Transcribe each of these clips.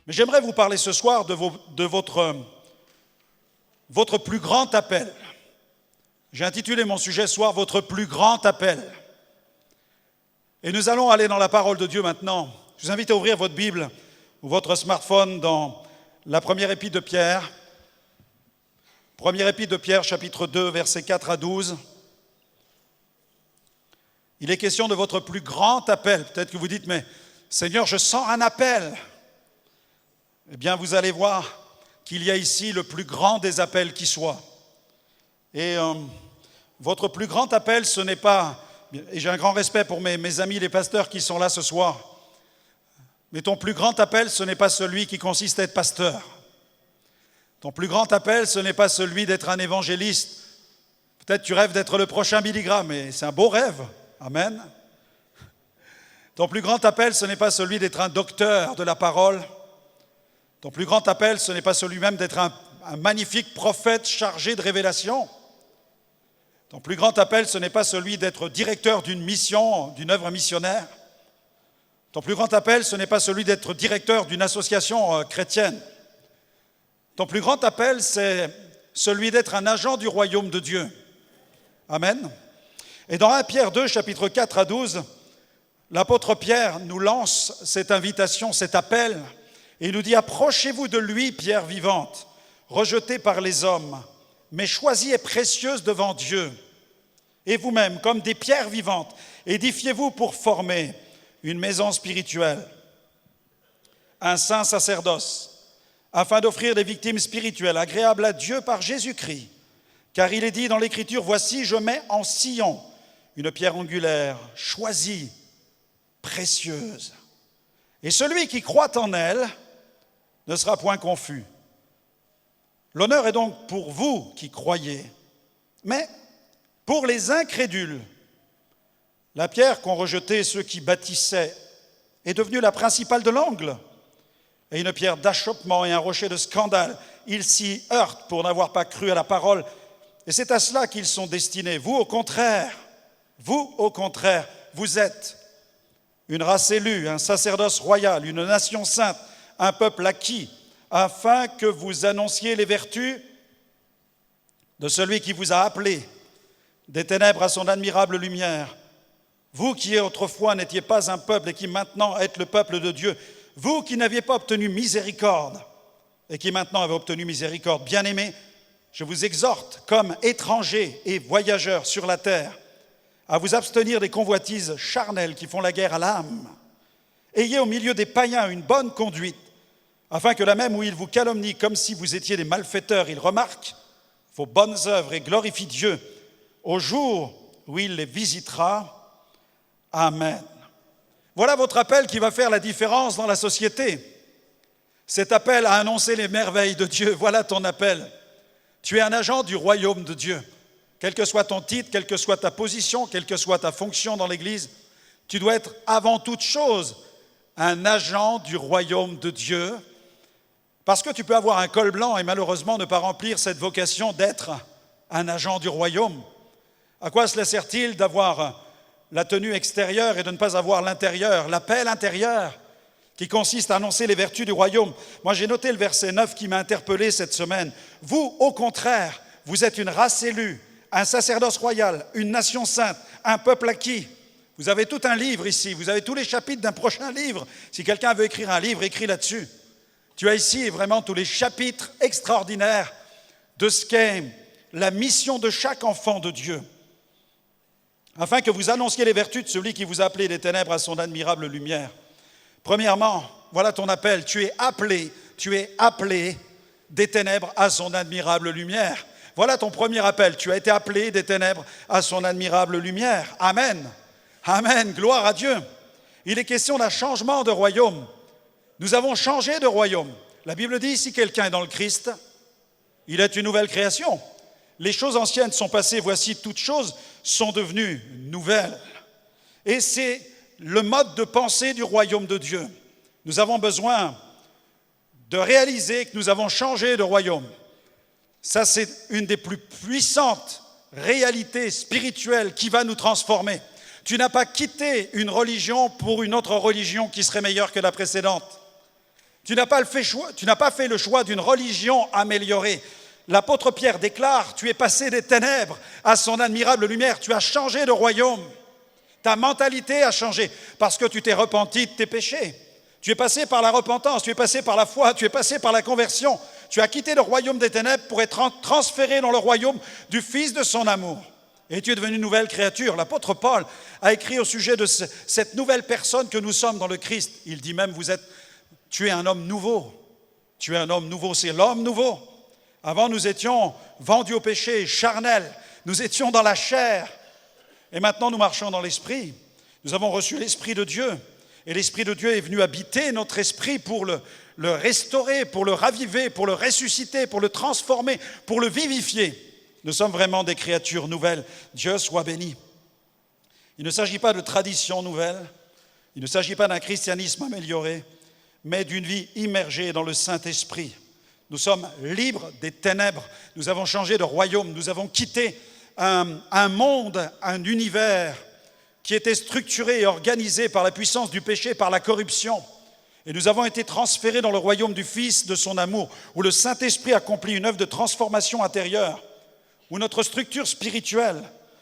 Mais j'aimerais vous parler ce soir de votre plus grand appel. J'ai intitulé mon sujet ce soir « Votre plus grand appel ». Et nous allons aller dans la parole de Dieu maintenant. Je vous invite à ouvrir votre Bible ou votre smartphone dans la première épître de Pierre. Première épître de Pierre, chapitre 2, versets 4 à 12. Il est question de votre plus grand appel. Peut-être que vous dites, mais Seigneur, je sens un appel. Eh bien, vous allez voir qu'il y a ici le plus grand des appels qui soit. Et votre plus grand appel, ce n'est pas, et j'ai un grand respect pour mes amis les pasteurs qui sont là ce soir, mais ton plus grand appel, ce n'est pas celui qui consiste à être pasteur. Ton plus grand appel, ce n'est pas celui d'être un évangéliste. Peut-être tu rêves d'être le prochain Billy Graham, mais c'est un beau rêve. Amen. Ton plus grand appel, ce n'est pas celui d'être un docteur de la parole. Ton plus grand appel, ce n'est pas celui même d'être un magnifique prophète chargé de révélation. Ton plus grand appel, ce n'est pas celui d'être directeur d'une mission, d'une œuvre missionnaire. Ton plus grand appel, ce n'est pas celui d'être directeur d'une association chrétienne. Ton plus grand appel, c'est celui d'être un agent du royaume de Dieu. Amen. Et dans 1 Pierre 2, chapitre 4 à 12, l'apôtre Pierre nous lance cette invitation, cet appel, et il nous dit « Approchez-vous de lui, pierre vivante, rejetée par les hommes, mais choisie et précieuse devant Dieu. Et vous-même, comme des pierres vivantes, édifiez-vous pour former une maison spirituelle, un saint sacerdoce, afin d'offrir des victimes spirituelles agréables à Dieu par Jésus-Christ. Car il est dit dans l'Écriture, « Voici, je mets en Sion une pierre angulaire, choisie, précieuse. Et celui qui croit en elle ne sera point confus. L'honneur est donc pour vous qui croyez. Mais pour les incrédules, la pierre qu'ont rejetée ceux qui bâtissaient est devenue la principale de l'angle, et une pierre d'achoppement et un rocher de scandale. Ils s'y heurtent pour n'avoir pas cru à la parole, et c'est à cela qu'ils sont destinés. Vous, au contraire, vous êtes une race élue, un sacerdoce royal, une nation sainte, un peuple acquis, afin que vous annonciez les vertus de celui qui vous a appelé des ténèbres à son admirable lumière. Vous qui autrefois n'étiez pas un peuple et qui maintenant êtes le peuple de Dieu, vous qui n'aviez pas obtenu miséricorde et qui maintenant avez obtenu miséricorde, bien-aimés, je vous exhorte comme étrangers et voyageurs sur la terre à vous abstenir des convoitises charnelles qui font la guerre à l'âme. Ayez au milieu des païens une bonne conduite, afin que là même où ils vous calomnient comme si vous étiez des malfaiteurs, ils remarquent vos bonnes œuvres et glorifient Dieu au jour où il les visitera. Amen. Voilà votre appel qui va faire la différence dans la société. Cet appel à annoncer les merveilles de Dieu, voilà ton appel. Tu es un agent du royaume de Dieu. Quel que soit ton titre, quelle que soit ta position, quelle que soit ta fonction dans l'Église, tu dois être avant toute chose un agent du royaume de Dieu, parce que tu peux avoir un col blanc et malheureusement ne pas remplir cette vocation d'être un agent du royaume. À quoi cela sert-il d'avoir la tenue extérieure et de ne pas avoir l'intérieur, l'appel intérieur qui consiste à annoncer les vertus du royaume? Moi, j'ai noté le verset 9 qui m'a interpellé cette semaine. Vous, au contraire, vous êtes une race élue, un sacerdoce royal, une nation sainte, un peuple acquis. Vous avez tout un livre ici, vous avez tous les chapitres d'un prochain livre. Si quelqu'un veut écrire un livre, écris là-dessus. Tu as ici vraiment tous les chapitres extraordinaires de ce qu'est la mission de chaque enfant de Dieu, afin que vous annonciez les vertus de celui qui vous a appelé des ténèbres à son admirable lumière. Premièrement, voilà ton appel, tu es appelé des ténèbres à son admirable lumière. Voilà ton premier appel, tu as été appelé des ténèbres à son admirable lumière. Amen. Amen, gloire à Dieu. Il est question d'un changement de royaume. Nous avons changé de royaume. La Bible dit, si quelqu'un est dans le Christ, il est une nouvelle création. Les choses anciennes sont passées, voici toutes choses sont devenues nouvelles. Et c'est le mode de pensée du royaume de Dieu. Nous avons besoin de réaliser que nous avons changé de royaume. Ça, c'est une des plus puissantes réalités spirituelles qui va nous transformer. Tu n'as pas quitté une religion pour une autre religion qui serait meilleure que la précédente. Tu n'as pas fait le choix d'une religion améliorée. L'apôtre Pierre déclare, tu es passé des ténèbres à son admirable lumière. Tu as changé de royaume. Ta mentalité a changé parce que tu t'es repenti de tes péchés. Tu es passé par la repentance, tu es passé par la foi, tu es passé par la conversion. Tu as quitté le royaume des ténèbres pour être transféré dans le royaume du Fils de son amour. Et tu es devenu une nouvelle créature. L'apôtre Paul a écrit au sujet de cette nouvelle personne que nous sommes dans le Christ. Il dit même, tu es un homme nouveau. Tu es un homme nouveau, c'est l'homme nouveau. Avant, nous étions vendus au péché, charnels. Nous étions dans la chair. Et maintenant, nous marchons dans l'esprit. Nous avons reçu l'Esprit de Dieu. Et l'Esprit de Dieu est venu habiter notre esprit pour le restaurer, pour le raviver, pour le ressusciter, pour le transformer, pour le vivifier. Nous sommes vraiment des créatures nouvelles. Dieu soit béni. Il ne s'agit pas de traditions nouvelles. Il ne s'agit pas d'un christianisme amélioré, mais d'une vie immergée dans le Saint-Esprit. Nous sommes libres des ténèbres. Nous avons changé de royaume. Nous avons quitté un monde, un univers qui était structuré et organisé par la puissance du péché, par la corruption. Et nous avons été transférés dans le royaume du Fils de son amour, où le Saint-Esprit accomplit une œuvre de transformation intérieure, où notre structure spirituelle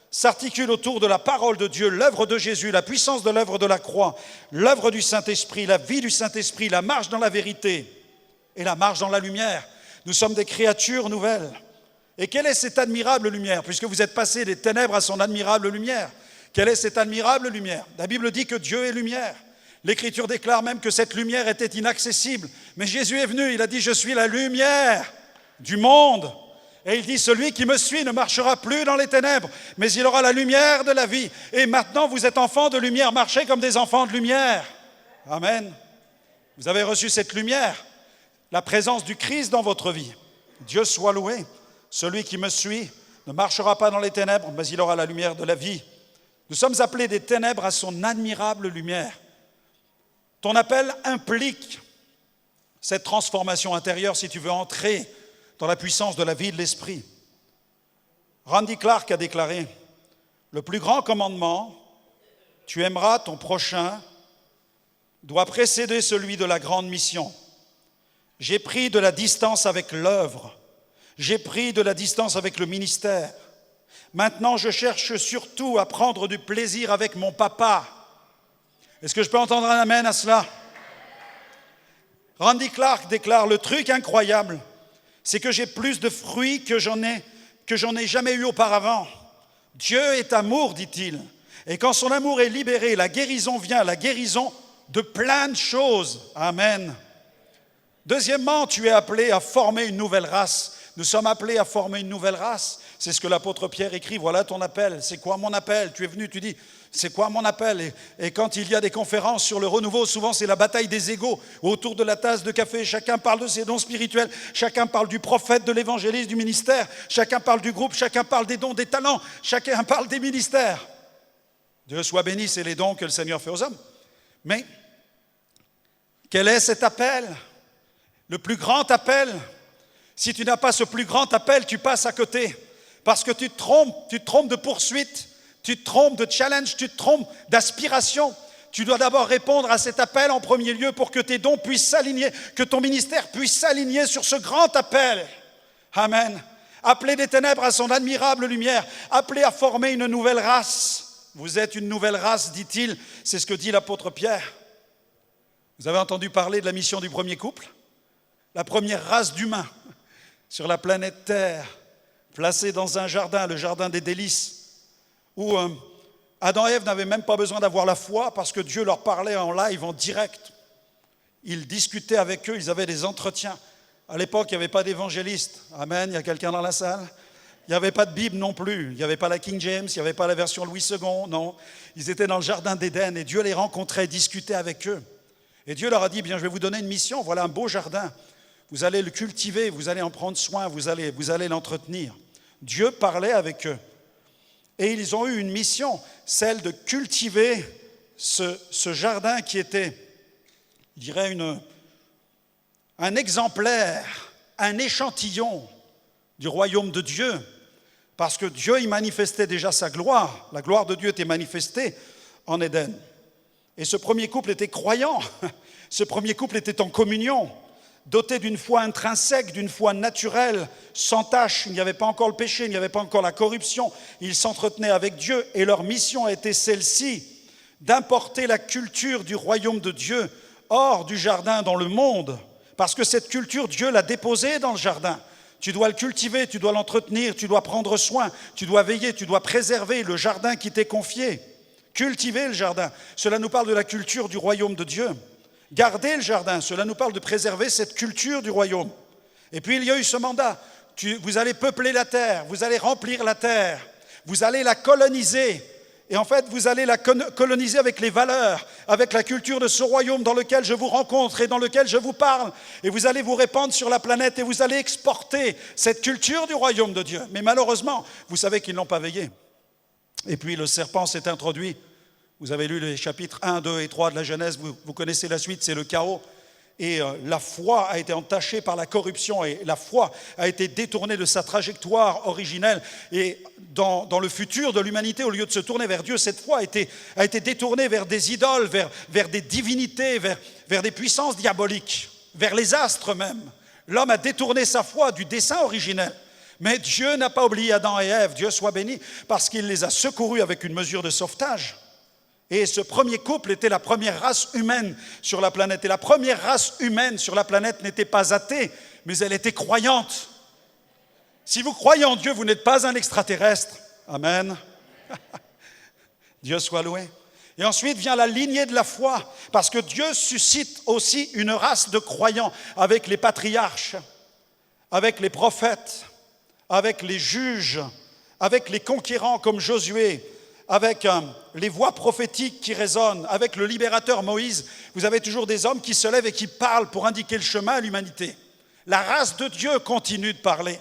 s'articule autour de la parole de Dieu, l'œuvre de Jésus, la puissance de l'œuvre de la croix, l'œuvre du Saint-Esprit, la vie du Saint-Esprit, la marche dans la vérité et la marche dans la lumière. Nous sommes des créatures nouvelles. Et quelle est cette admirable lumière, puisque vous êtes passés des ténèbres à son admirable lumière? Quelle est cette admirable lumière? La Bible dit que Dieu est lumière. L'Écriture déclare même que cette lumière était inaccessible. Mais Jésus est venu, il a dit « Je suis la lumière du monde ». Et il dit « Celui qui me suit ne marchera plus dans les ténèbres, mais il aura la lumière de la vie. » Et maintenant, vous êtes enfants de lumière, marchez comme des enfants de lumière. Amen. Vous avez reçu cette lumière, la présence du Christ dans votre vie. Dieu soit loué. Celui qui me suit ne marchera pas dans les ténèbres, mais il aura la lumière de la vie. Nous sommes appelés des ténèbres à son admirable lumière. Ton appel implique cette transformation intérieure si tu veux entrer dans la puissance de la vie de l'esprit. Randy Clark a déclaré « Le plus grand commandement, tu aimeras ton prochain, doit précéder celui de la grande mission. J'ai pris de la distance avec l'œuvre, j'ai pris de la distance avec le ministère. Maintenant, je cherche surtout à prendre du plaisir avec mon papa. » Est-ce que je peux entendre un amen à cela? Randy Clark déclare « Le truc incroyable, c'est que j'ai plus de fruits que j'en ai jamais eu auparavant. Dieu est amour, dit-il. Et quand son amour est libéré, la guérison vient, la guérison de plein de choses. Amen. Deuxièmement, tu es appelé à former une nouvelle race. Nous sommes appelés à former une nouvelle race. C'est ce que l'apôtre Pierre écrit. Voilà ton appel. C'est quoi mon appel? Tu es venu, tu dis, c'est quoi mon appel? Et quand il y a des conférences sur le renouveau, souvent c'est la bataille des égaux. Autour de la tasse de café, chacun parle de ses dons spirituels, chacun parle du prophète, de l'évangéliste, du ministère, chacun parle du groupe, chacun parle des dons, des talents, chacun parle des ministères. Dieu soit béni, c'est les dons que le Seigneur fait aux hommes. Mais quel est cet appel? Le plus grand appel? Si tu n'as pas ce plus grand appel, tu passes à côté. Parce que tu te trompes de poursuite, tu te trompes de challenge, tu te trompes d'aspiration. Tu dois d'abord répondre à cet appel en premier lieu pour que tes dons puissent s'aligner, que ton ministère puisse s'aligner sur ce grand appel. Amen. Appelé des ténèbres à son admirable lumière, appelé à former une nouvelle race. Vous êtes une nouvelle race, dit-il, c'est ce que dit l'apôtre Pierre. Vous avez entendu parler de la mission du premier couple? La première race d'humains sur la planète Terre, placée dans un jardin, le jardin des délices, où Adam et Ève n'avaient même pas besoin d'avoir la foi parce que Dieu leur parlait en live, en direct. Il discutait avec eux, ils avaient des entretiens. À l'époque, il n'y avait pas d'évangéliste. Amen, il y a quelqu'un dans la salle? Il n'y avait pas de Bible non plus. Il n'y avait pas la King James, il n'y avait pas la version Louis II, non. Ils étaient dans le jardin d'Éden et Dieu les rencontrait, discutait avec eux. Et Dieu leur a dit, bien, je vais vous donner une mission, voilà un beau jardin. Vous allez le cultiver, vous allez en prendre soin, vous allez l'entretenir. Dieu parlait avec eux. Et ils ont eu une mission, celle de cultiver ce jardin qui était, je dirais, un exemplaire, un échantillon du royaume de Dieu. Parce que Dieu y manifestait déjà sa gloire. La gloire de Dieu était manifestée en Éden. Et ce premier couple était croyant. Ce premier couple était en communion. dotés d'une foi intrinsèque, d'une foi naturelle, sans tache. Il n'y avait pas encore le péché, il n'y avait pas encore la corruption. Ils s'entretenaient avec Dieu et leur mission était celle-ci, d'importer la culture du royaume de Dieu hors du jardin dans le monde. Parce que cette culture, Dieu l'a déposée dans le jardin. Tu dois le cultiver, tu dois l'entretenir, tu dois prendre soin, tu dois veiller, tu dois préserver le jardin qui t'est confié. Cultiver le jardin, cela nous parle de la culture du royaume de Dieu. Garder le jardin, cela nous parle de préserver cette culture du royaume. Et puis il y a eu ce mandat, vous allez peupler la terre, vous allez remplir la terre, vous allez la coloniser. Et en fait, vous allez la coloniser avec les valeurs, avec la culture de ce royaume dans lequel je vous rencontre et dans lequel je vous parle. Et vous allez vous répandre sur la planète et vous allez exporter cette culture du royaume de Dieu. Mais malheureusement, vous savez qu'ils n'ont pas veillé. Et puis le serpent s'est introduit. Vous avez lu les chapitres 1, 2 et 3 de la Genèse, vous connaissez la suite, c'est le chaos. Et la foi a été entachée par la corruption et la foi a été détournée de sa trajectoire originelle. Et dans le futur de l'humanité, au lieu de se tourner vers Dieu, cette foi a été détournée vers des idoles, vers des divinités, vers des puissances diaboliques, vers les astres même. L'homme a détourné sa foi du dessein originel. Mais Dieu n'a pas oublié Adam et Ève, Dieu soit béni, parce qu'il les a secourus avec une mesure de sauvetage. Et ce premier couple était la première race humaine sur la planète. Et la première race humaine sur la planète n'était pas athée, mais elle était croyante. Si vous croyez en Dieu, vous n'êtes pas un extraterrestre. Amen. Dieu soit loué. Et ensuite vient la lignée de la foi, parce que Dieu suscite aussi une race de croyants avec les patriarches, avec les prophètes, avec les juges, avec les conquérants comme Josué, avec les voix prophétiques qui résonnent, avec le libérateur Moïse. Vous avez toujours des hommes qui se lèvent et qui parlent pour indiquer le chemin à l'humanité. La race de Dieu continue de parler.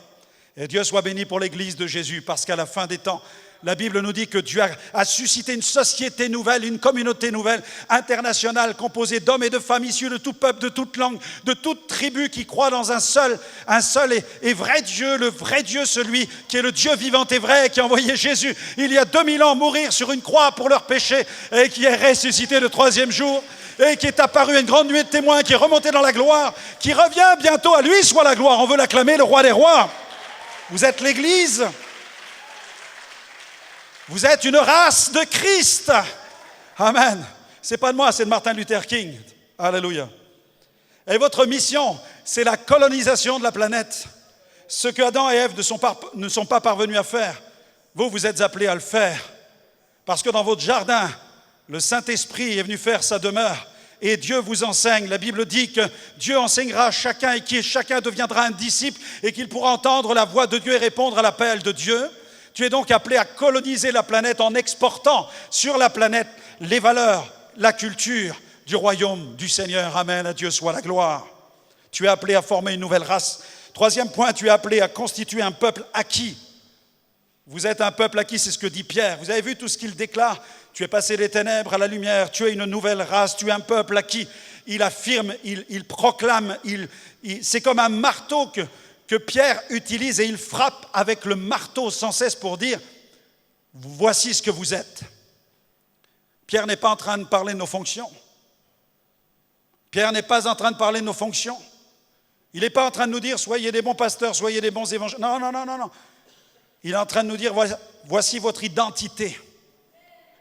Et Dieu soit béni pour l'Église de Jésus, parce qu'à la fin des temps, la Bible nous dit que Dieu a suscité une société nouvelle, une communauté nouvelle, internationale, composée d'hommes et de femmes issus de tout peuple, de toute langue, de toute tribu, qui croient dans un seul et vrai Dieu, le vrai Dieu, celui qui est le Dieu vivant et vrai, qui a envoyé Jésus il y a 2000 ans mourir sur une croix pour leurs péchés, et qui est ressuscité le troisième jour, et qui est apparu à une grande nuée de témoins, qui est remonté dans la gloire, qui revient bientôt, à lui soit la gloire. On veut l'acclamer, le roi des rois. Vous êtes l'Église. Vous êtes une race de Christ. Amen. C'est pas de moi, c'est de Martin Luther King. Alléluia. Et votre mission, c'est la colonisation de la planète. Ce que Adam et Ève ne sont pas parvenus à faire, vous êtes appelés à le faire. Parce que dans votre jardin, le Saint-Esprit est venu faire sa demeure. Et Dieu vous enseigne. La Bible dit que Dieu enseignera à chacun et que chacun deviendra un disciple et qu'il pourra entendre la voix de Dieu et répondre à l'appel de Dieu. Tu es donc appelé à coloniser la planète en exportant sur la planète les valeurs, la culture du royaume du Seigneur. Amen, à Dieu soit la gloire. Tu es appelé à former une nouvelle race. Troisième point, tu es appelé à constituer un peuple acquis. Vous êtes un peuple acquis, c'est ce que dit Pierre. Vous avez vu tout ce qu'il déclare? Tu es passé des ténèbres à la lumière, tu es une nouvelle race, tu es un peuple acquis. Il affirme, il proclame, c'est comme un marteau que Pierre utilise et il frappe avec le marteau sans cesse pour dire « Voici ce que vous êtes ». Pierre n'est pas en train de parler de nos fonctions. Pierre n'est pas en train de parler de nos fonctions. Il n'est pas en train de nous dire « Soyez des bons pasteurs, soyez des bons évangélistes ». Non. Il est en train de nous dire « Voici votre identité ».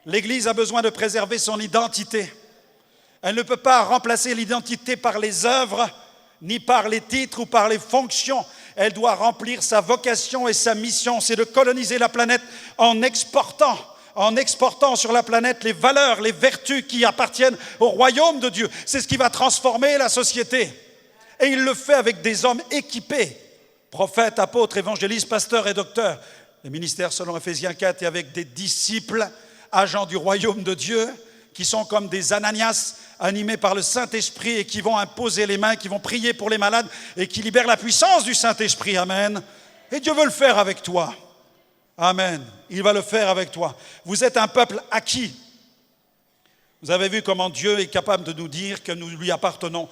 L'Église a besoin de préserver son identité. Elle ne peut pas remplacer l'identité par les œuvres, ni par les titres ou par les fonctions. Elle doit remplir sa vocation et sa mission, c'est de coloniser la planète en exportant sur la planète les valeurs, les vertus qui appartiennent au royaume de Dieu. C'est ce qui va transformer la société. Et il le fait avec des hommes équipés, prophètes, apôtres, évangélistes, pasteurs et docteurs. Le ministère selon Ephésiens 4 et avec des disciples, agents du royaume de Dieu, qui sont comme des Ananias, animés par le Saint-Esprit et qui vont imposer les mains, qui vont prier pour les malades et qui libèrent la puissance du Saint-Esprit. Amen. Et Dieu veut le faire avec toi. Amen. Il va le faire avec toi. Vous êtes un peuple acquis. Vous avez vu comment Dieu est capable de nous dire que nous lui appartenons.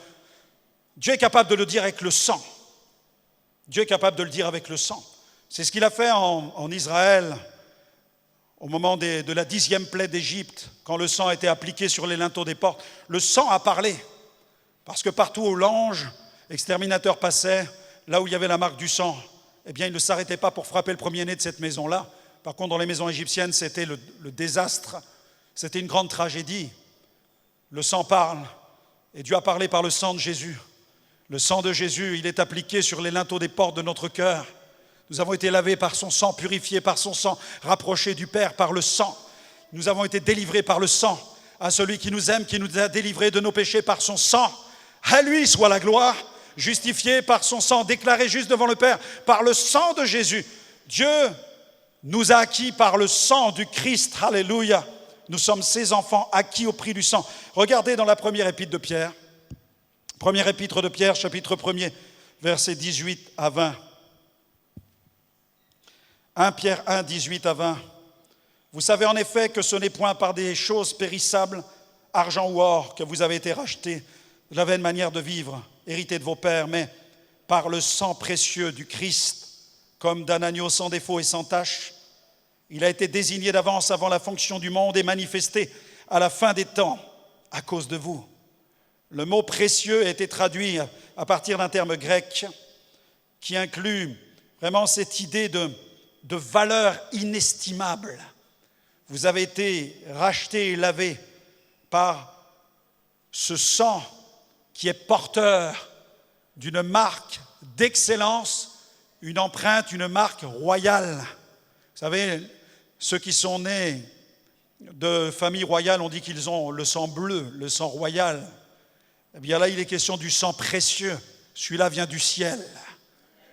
Dieu est capable de le dire avec le sang. Dieu est capable de le dire avec le sang. C'est ce qu'il a fait en Israël. Au moment de la 10e plaie d'Égypte, quand le sang était appliqué sur les linteaux des portes, le sang a parlé. Parce que partout où l'ange exterminateur passait, là où il y avait la marque du sang, eh bien, il ne s'arrêtait pas pour frapper le premier-né de cette maison-là. Par contre, dans les maisons égyptiennes, c'était le désastre, c'était une grande tragédie. Le sang parle, et Dieu a parlé par le sang de Jésus. Le sang de Jésus, il est appliqué sur les linteaux des portes de notre cœur. Nous avons été lavés par son sang, purifiés par son sang, rapprochés du Père par le sang. Nous avons été délivrés par le sang. À celui qui nous aime, qui nous a délivrés de nos péchés par son sang. À lui soit la gloire, justifiés par son sang, déclarés justes devant le Père par le sang de Jésus. Dieu nous a acquis par le sang du Christ. Alléluia. Nous sommes ses enfants acquis au prix du sang. Regardez dans la première épître de Pierre. Première épître de Pierre, chapitre 1er, versets 18 à 20. 1 Pierre 1, 18 à 20. Vous savez en effet que ce n'est point par des choses périssables, argent ou or, que vous avez été rachetés de la vaine manière de vivre, hérité de vos pères, mais par le sang précieux du Christ, comme d'un agneau sans défaut et sans tache. Il a été désigné d'avance avant la fonction du monde et manifesté à la fin des temps à cause de vous. Le mot précieux a été traduit à partir d'un terme grec qui inclut vraiment cette idée de valeur inestimable. Vous avez été rachetés et lavés par ce sang qui est porteur d'une marque d'excellence, une empreinte, une marque royale. Vous savez, ceux qui sont nés de famille royale, on dit qu'ils ont le sang bleu, le sang royal. Eh bien là, il est question du sang précieux. Celui-là vient du ciel.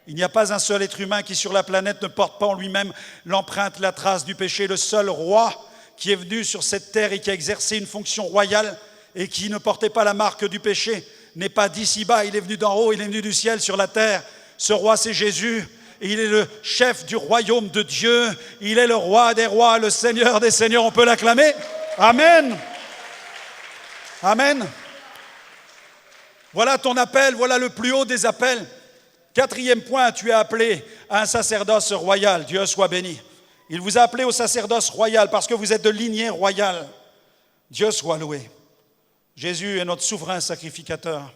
Il n'y a pas un seul être humain qui sur la planète ne porte pas en lui-même l'empreinte, la trace du péché. Le seul roi qui est venu sur cette terre et qui a exercé une fonction royale et qui ne portait pas la marque du péché n'est pas d'ici-bas. Il est venu d'en haut, il est venu du ciel sur la terre. Ce roi, c'est Jésus. Et il est le chef du royaume de Dieu. Il est le roi des rois, le Seigneur des seigneurs. On peut l'acclamer. Amen. Amen. Voilà ton appel, voilà le plus haut des appels. 4e point, tu es appelé à un sacerdoce royal. Dieu soit béni. Il vous a appelé au sacerdoce royal parce que vous êtes de lignée royale. Dieu soit loué. Jésus est notre souverain sacrificateur.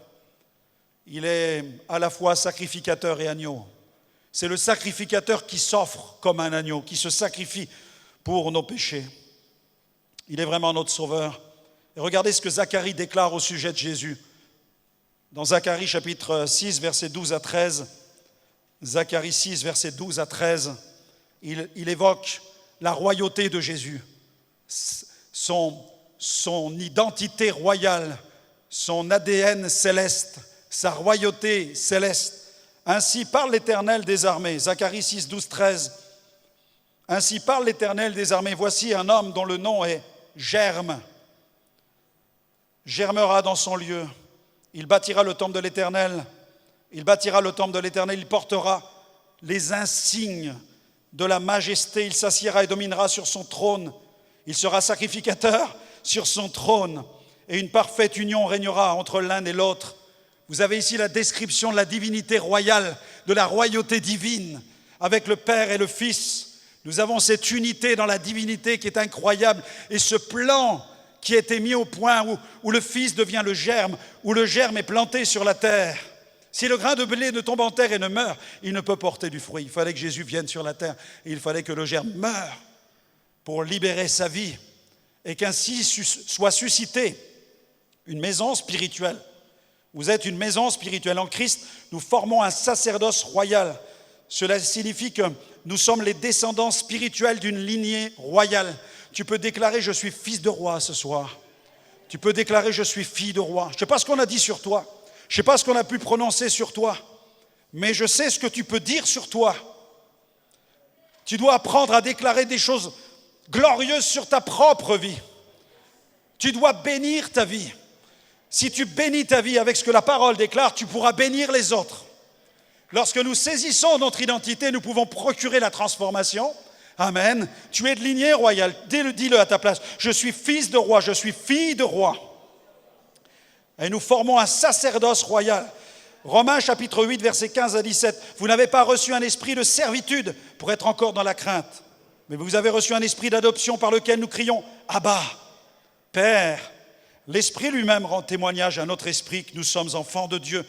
Il est à la fois sacrificateur et agneau. C'est le sacrificateur qui s'offre comme un agneau, qui se sacrifie pour nos péchés. Il est vraiment notre sauveur. Et regardez ce que Zacharie déclare au sujet de Jésus. Dans Zacharie chapitre 6, versets 12 à 13, Zacharie 6, versets 12 à 13, il évoque la royauté de Jésus, son identité royale, son ADN céleste, sa royauté céleste. Ainsi parle l'Éternel des armées. Zacharie 6, 12, 13. Ainsi parle l'Éternel des armées. Voici un homme dont le nom est Germe. Germera dans son lieu. Il bâtira le temple de l'Éternel. Il bâtira le temple de l'Éternel. Il portera les insignes de la majesté. Il s'assiera et dominera sur son trône. Il sera sacrificateur sur son trône. Et une parfaite union régnera entre l'un et l'autre. Vous avez ici la description de la divinité royale, de la royauté divine, avec le Père et le Fils. Nous avons cette unité dans la divinité qui est incroyable. Et ce plan qui a été mis au point où le Fils devient le germe, où le germe est planté sur la terre. Si le grain de blé ne tombe en terre et ne meurt, il ne peut porter du fruit. Il fallait que Jésus vienne sur la terre et il fallait que le germe meure pour libérer sa vie et qu'ainsi soit suscitée une maison spirituelle. Vous êtes une maison spirituelle. En Christ, nous formons un sacerdoce royal. Cela signifie que nous sommes les descendants spirituels d'une lignée royale. Tu peux déclarer « Je suis fils de roi » ce soir. Tu peux déclarer « Je suis fille de roi ». Je ne sais pas ce qu'on a dit sur toi. Je ne sais pas ce qu'on a pu prononcer sur toi. Mais je sais ce que tu peux dire sur toi. Tu dois apprendre à déclarer des choses glorieuses sur ta propre vie. Tu dois bénir ta vie. Si tu bénis ta vie avec ce que la parole déclare, tu pourras bénir les autres. Lorsque nous saisissons notre identité, nous pouvons procurer la transformation. Amen. Tu es de lignée royale. Dis-le à ta place. Je suis fils de roi, je suis fille de roi. Et nous formons un sacerdoce royal. Romains chapitre 8, versets 15 à 17. Vous n'avez pas reçu un esprit de servitude pour être encore dans la crainte. Mais vous avez reçu un esprit d'adoption par lequel nous crions « Abba, Père ». L'Esprit lui-même rend témoignage à notre esprit que nous sommes enfants de Dieu.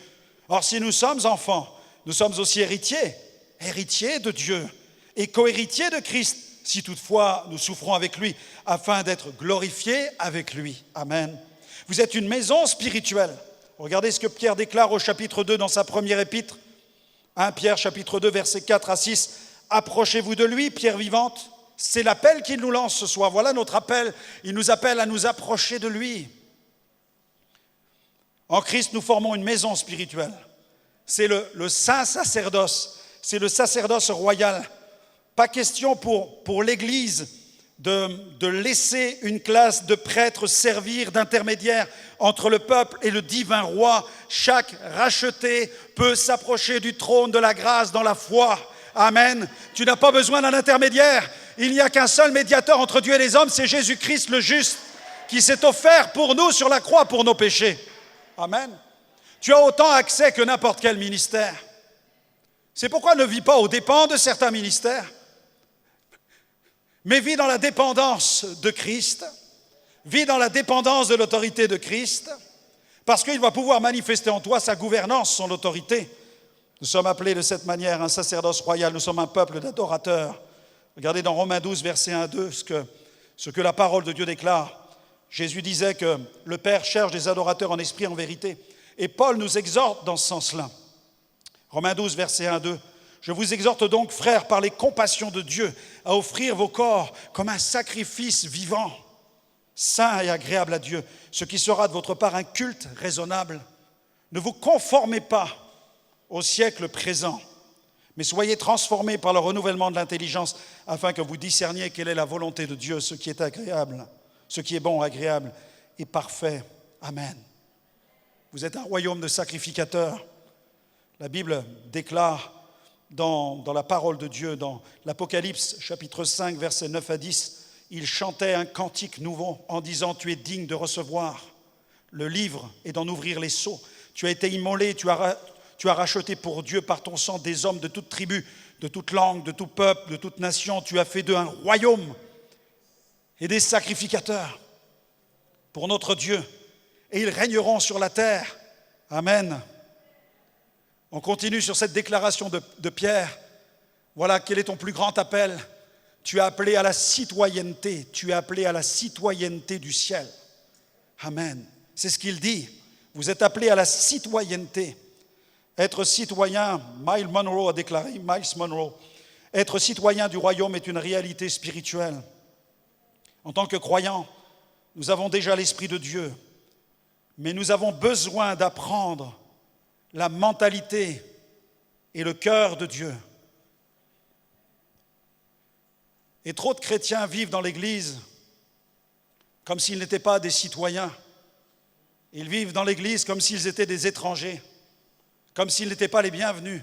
Or, si nous sommes enfants, nous sommes aussi héritiers, héritiers de Dieu et co-héritiers de Christ, si toutefois nous souffrons avec lui, afin d'être glorifiés avec lui. Amen. Vous êtes une maison spirituelle. Regardez ce que Pierre déclare au chapitre 2 dans sa première épître. 1 Pierre chapitre 2 versets 4 à 6. Approchez-vous de lui, pierre vivante. C'est l'appel qu'il nous lance ce soir. Voilà notre appel. Il nous appelle à nous approcher de lui. En Christ, nous formons une maison spirituelle. C'est le saint sacerdoce. C'est le sacerdoce royal. Pas question pour l'Église de laisser une classe de prêtres servir d'intermédiaire entre le peuple et le divin roi. Chaque racheté peut s'approcher du trône de la grâce dans la foi. Amen. Tu n'as pas besoin d'un intermédiaire. Il n'y a qu'un seul médiateur entre Dieu et les hommes, c'est Jésus-Christ le juste, qui s'est offert pour nous sur la croix pour nos péchés. Amen. Tu as autant accès que n'importe quel ministère. C'est pourquoi ne vis pas aux dépens de certains ministères, mais vis dans la dépendance de Christ, vis dans la dépendance de l'autorité de Christ, parce qu'il va pouvoir manifester en toi sa gouvernance, son autorité. Nous sommes appelés de cette manière un sacerdoce royal, nous sommes un peuple d'adorateurs. Regardez dans Romains 12, versets 1 à 2, ce que la parole de Dieu déclare. Jésus disait que le Père cherche des adorateurs en esprit et en vérité. Et Paul nous exhorte dans ce sens-là. Romains 12, versets 1 à 2. Je vous exhorte donc, frères, par les compassions de Dieu, à offrir vos corps comme un sacrifice vivant, saint et agréable à Dieu, ce qui sera de votre part un culte raisonnable. Ne vous conformez pas au siècle présent, mais soyez transformés par le renouvellement de l'intelligence, afin que vous discerniez quelle est la volonté de Dieu, ce qui est agréable, ce qui est bon, agréable et parfait. Amen. Vous êtes un royaume de sacrificateurs. La Bible déclare dans la parole de Dieu, dans l'Apocalypse, chapitre 5, versets 9 à 10, il chantait un cantique nouveau en disant « Tu es digne de recevoir le livre et d'en ouvrir les sceaux. Tu as été immolé, tu as racheté pour Dieu par ton sang des hommes de toute tribu, de toute langue, de tout peuple, de toute nation. Tu as fait d'eux un royaume et des sacrificateurs pour notre Dieu. Et ils régneront sur la terre. » Amen. On continue sur cette déclaration de Pierre. Voilà, quel est ton plus grand appel? Tu es appelé à la citoyenneté. Tu es appelé à la citoyenneté du ciel. Amen. C'est ce qu'il dit. Vous êtes appelés à la citoyenneté. Être citoyen, Miles Monroe a déclaré, être citoyen du royaume est une réalité spirituelle. En tant que croyants, nous avons déjà l'Esprit de Dieu, mais nous avons besoin d'apprendre la mentalité et le cœur de Dieu. Et trop de chrétiens vivent dans l'Église comme s'ils n'étaient pas des citoyens. Ils vivent dans l'Église comme s'ils étaient des étrangers, comme s'ils n'étaient pas les bienvenus.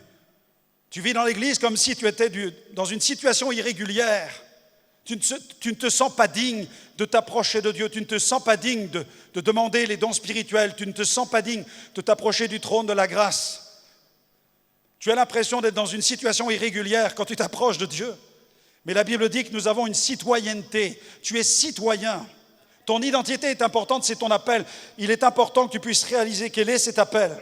Tu vis dans l'Église comme si tu étais dans une situation irrégulière. Tu ne te sens pas digne de t'approcher de Dieu. Tu ne te sens pas digne de demander les dons spirituels. Tu ne te sens pas digne de t'approcher du trône de la grâce. Tu as l'impression d'être dans une situation irrégulière quand tu t'approches de Dieu. Mais la Bible dit que nous avons une citoyenneté. Tu es citoyen. Ton identité est importante, c'est ton appel. Il est important que tu puisses réaliser quel est cet appel.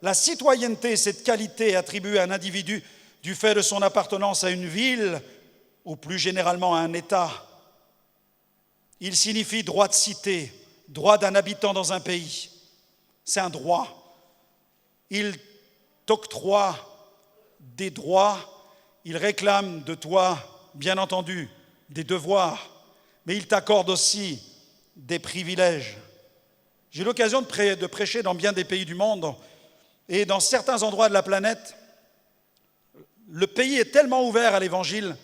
La citoyenneté, cette qualité attribuée à un individu du fait de son appartenance à une ville ou plus généralement à un État. Il signifie droit de cité, droit d'un habitant dans un pays. C'est un droit. Il t'octroie des droits, il réclame de toi, bien entendu, des devoirs, mais il t'accorde aussi des privilèges. J'ai eu l'occasion de prêcher dans bien des pays du monde et dans certains endroits de la planète, le pays est tellement ouvert à l'Évangile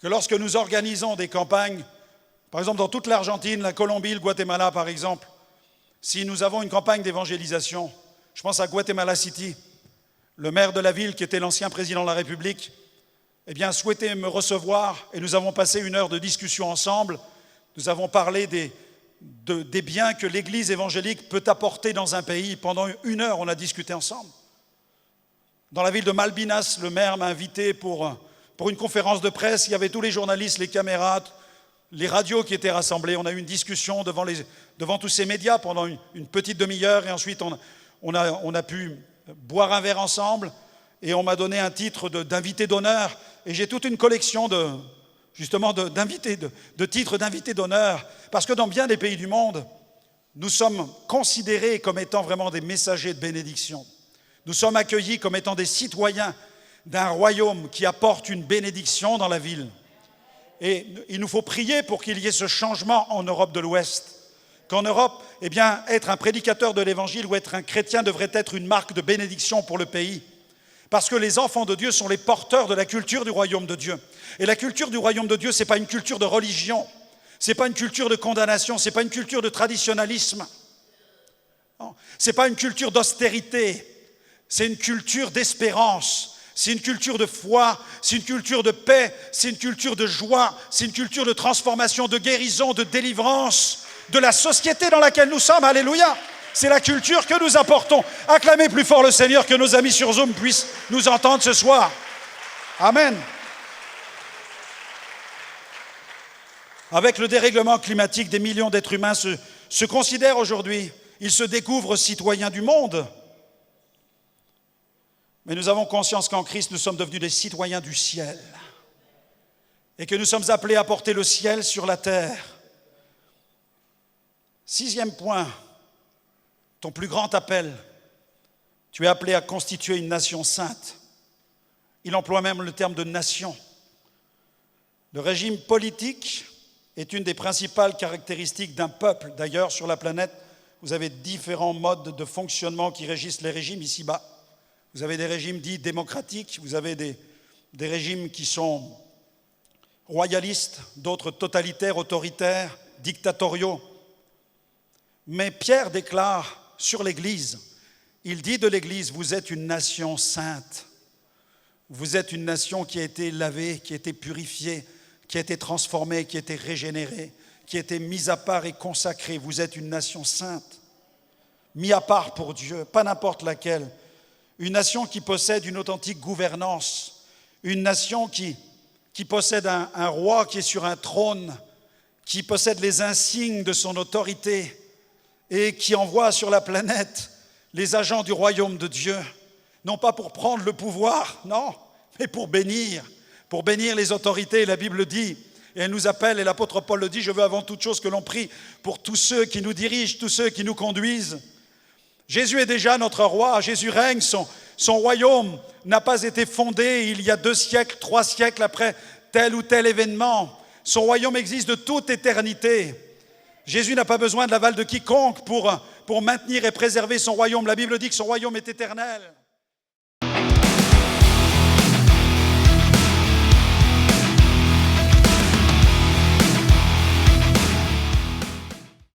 que lorsque nous organisons des campagnes, par exemple dans toute l'Argentine, la Colombie, le Guatemala par exemple, si nous avons une campagne d'évangélisation, je pense à Guatemala City, le maire de la ville qui était l'ancien président de la République, souhaitait me recevoir et nous avons passé 1 heure de discussion ensemble. Nous avons parlé des biens que l'Église évangélique peut apporter dans un pays. Pendant 1 heure, on a discuté ensemble. Dans la ville de Malvinas, le maire m'a invité pour une conférence de presse. Il y avait tous les journalistes, les caméras, les radios qui étaient rassemblés. On a eu une discussion devant tous ces médias pendant une petite demi-heure et ensuite on a pu boire un verre ensemble, et on m'a donné un titre d'invité d'honneur, et j'ai toute une collection de titres d'invité d'honneur, parce que dans bien des pays du monde, nous sommes considérés comme étant vraiment des messagers de bénédiction. Nous sommes accueillis comme étant des citoyens d'un royaume qui apporte une bénédiction dans la ville. Et il nous faut prier pour qu'il y ait ce changement en Europe de l'Ouest. Qu'en Europe, être un prédicateur de l'Évangile ou être un chrétien devrait être une marque de bénédiction pour le pays. Parce que les enfants de Dieu sont les porteurs de la culture du royaume de Dieu. Et la culture du royaume de Dieu, ce n'est pas une culture de religion, ce n'est pas une culture de condamnation, ce n'est pas une culture de traditionnalisme. Ce n'est pas une culture d'austérité, c'est une culture d'espérance, c'est une culture de foi, c'est une culture de paix, c'est une culture de joie, c'est une culture de transformation, de guérison, de délivrance de la société dans laquelle nous sommes. Alléluia! C'est la culture que nous apportons. Acclamez plus fort le Seigneur, que nos amis sur Zoom puissent nous entendre ce soir. Amen. Avec le dérèglement climatique, des millions d'êtres humains se considèrent aujourd'hui, ils se découvrent citoyens du monde. Mais nous avons conscience qu'en Christ, nous sommes devenus des citoyens du ciel et que nous sommes appelés à porter le ciel sur la terre. 6e point, ton plus grand appel, tu es appelé à constituer une nation sainte. Il emploie même le terme de nation. Le régime politique est une des principales caractéristiques d'un peuple. D'ailleurs, sur la planète, vous avez différents modes de fonctionnement qui régissent les régimes ici-bas. Vous avez des régimes dits démocratiques, vous avez des régimes qui sont royalistes, d'autres totalitaires, autoritaires, dictatoriaux. Mais Pierre déclare sur l'Église, il dit de l'Église, vous êtes une nation sainte, vous êtes une nation qui a été lavée, qui a été purifiée, qui a été transformée, qui a été régénérée, qui a été mise à part et consacrée. Vous êtes une nation sainte, mise à part pour Dieu, pas n'importe laquelle. Une nation qui possède une authentique gouvernance, une nation qui possède un roi qui est sur un trône, qui possède les insignes de son autorité et qui envoie sur la planète les agents du royaume de Dieu, non pas pour prendre le pouvoir, non, mais pour bénir les autorités. La Bible dit, et elle nous appelle, et l'apôtre Paul le dit, je veux avant toute chose que l'on prie pour tous ceux qui nous dirigent, tous ceux qui nous conduisent. Jésus est déjà notre roi, Jésus règne, son royaume n'a pas été fondé il y a 2 siècles, 3 siècles après tel ou tel événement. Son royaume existe de toute éternité. Jésus n'a pas besoin de l'aval de quiconque pour maintenir et préserver son royaume. La Bible dit que son royaume est éternel.